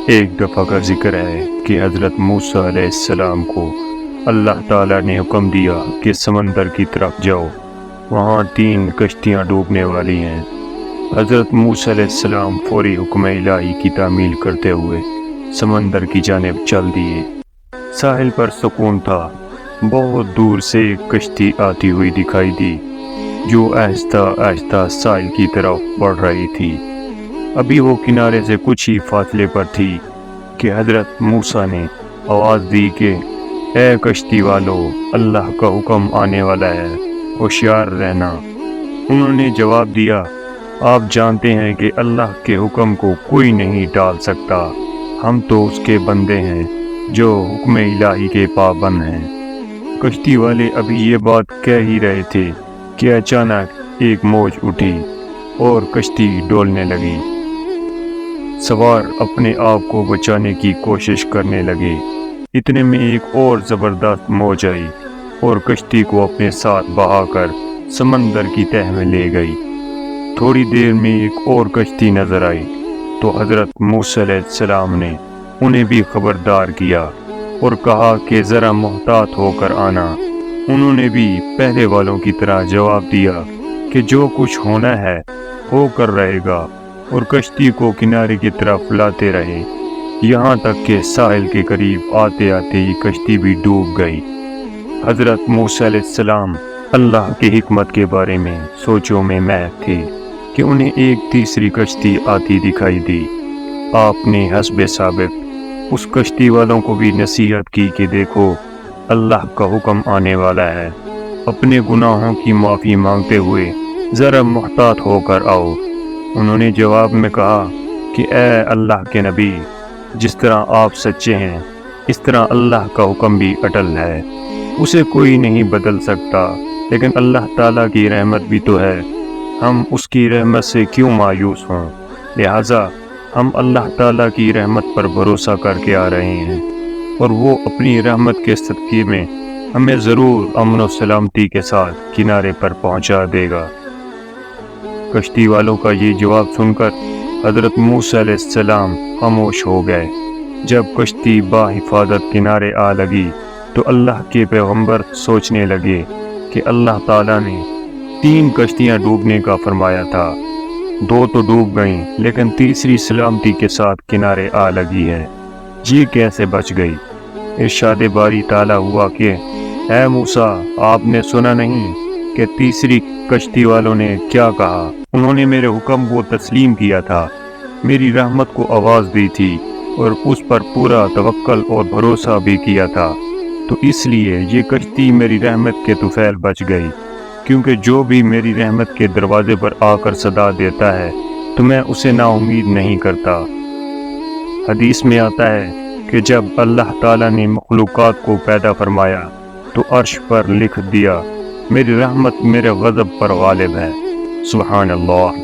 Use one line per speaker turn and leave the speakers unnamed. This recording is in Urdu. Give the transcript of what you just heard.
ایک دفعہ کا ذکر ہے کہ حضرت موسیٰ علیہ السلام کو اللہ تعالیٰ نے حکم دیا کہ سمندر کی طرف جاؤ، وہاں 3 کشتیاں ڈوبنے والی ہیں۔ حضرت موسیٰ علیہ السلام فوری حکم الہی کی تعمیل کرتے ہوئے سمندر کی جانب چل دیے۔ ساحل پر سکون تھا۔ بہت دور سے ایک کشتی آتی ہوئی دکھائی دی جو آہستہ آہستہ ساحل کی طرف بڑھ رہی تھی۔ ابھی وہ کنارے سے کچھ ہی فاصلے پر تھی کہ حضرت موسیٰ نے آواز دی کہ اے کشتی والو، اللہ کا حکم آنے والا ہے، ہوشیار رہنا۔ انہوں نے جواب دیا، آپ جانتے ہیں کہ اللہ کے حکم کو کوئی نہیں ٹال سکتا، ہم تو اس کے بندے ہیں جو حکم الہی کے پابند ہیں۔ کشتی والے ابھی یہ بات کہہ ہی رہے تھے کہ اچانک ایک موج اٹھی اور کشتی ڈولنے لگی۔ سوار اپنے آپ کو بچانے کی کوشش کرنے لگے۔ اتنے میں ایک اور زبردست موج آئی اور کشتی کو اپنے ساتھ بہا کر سمندر کی تہہ میں لے گئی۔ تھوڑی دیر میں ایک اور کشتی نظر آئی تو حضرت موسیٰ علیہ السلام نے انہیں بھی خبردار کیا اور کہا کہ ذرا محتاط ہو کر آنا۔ انہوں نے بھی پہلے والوں کی طرح جواب دیا کہ جو کچھ ہونا ہے ہو کر رہے گا، اور کشتی کو کنارے کی طرف لاتے رہے، یہاں تک کہ ساحل کے قریب آتے آتے ہی کشتی بھی ڈوب گئی۔ حضرت موسیٰ علیہ السلام اللہ کی حکمت کے بارے میں سوچوں میں محو تھے کہ انہیں ایک تیسری کشتی آتی دکھائی دی۔ آپ نے حسب سابق اس کشتی والوں کو بھی نصیحت کی کہ دیکھو، اللہ کا حکم آنے والا ہے، اپنے گناہوں کی معافی مانگتے ہوئے ذرا محتاط ہو کر آؤ۔ انہوں نے جواب میں کہا کہ اے اللہ کے نبی، جس طرح آپ سچے ہیں اس طرح اللہ کا حکم بھی اٹل ہے، اسے کوئی نہیں بدل سکتا، لیکن اللہ تعالیٰ کی رحمت بھی تو ہے، ہم اس کی رحمت سے کیوں مایوس ہوں؟ لہٰذا ہم اللہ تعالیٰ کی رحمت پر بھروسہ کر کے آ رہے ہیں، اور وہ اپنی رحمت کے صدقے میں ہمیں ضرور امن و سلامتی کے ساتھ کنارے پر پہنچا دے گا۔ کشتی والوں کا یہ جواب سن کر حضرت موسیٰ علیہ السلام خاموش ہو گئے۔ جب کشتی باحفاظت کنارے آ لگی تو اللہ کے پیغمبر سوچنے لگے کہ اللہ تعالیٰ نے 3 کشتیاں ڈوبنے کا فرمایا تھا، 2 تو ڈوب گئیں لیکن تیسری سلامتی کے ساتھ کنارے آ لگی ہے، یہ کیسے بچ گئی؟ ارشاد باری تعالیٰ ہوا کہ اے موسیٰ، آپ نے سنا نہیں کہ تیسری کشتی والوں نے کیا کہا؟ انہوں نے میرے حکم کو تسلیم کیا تھا، میری رحمت کو آواز دی تھی اور اس پر پورا توکل اور بھروسہ بھی کیا تھا، تو اس لیے یہ کشتی میری رحمت کے طفیل بچ گئی، کیونکہ جو بھی میری رحمت کے دروازے پر آ کر صدا دیتا ہے تو میں اسے نا امید نہیں کرتا۔ حدیث میں آتا ہے کہ جب اللہ تعالیٰ نے مخلوقات کو پیدا فرمایا تو عرش پر لکھ دیا، میری رحمت میرے غضب پر غالب ہے۔ سبحان اللہ۔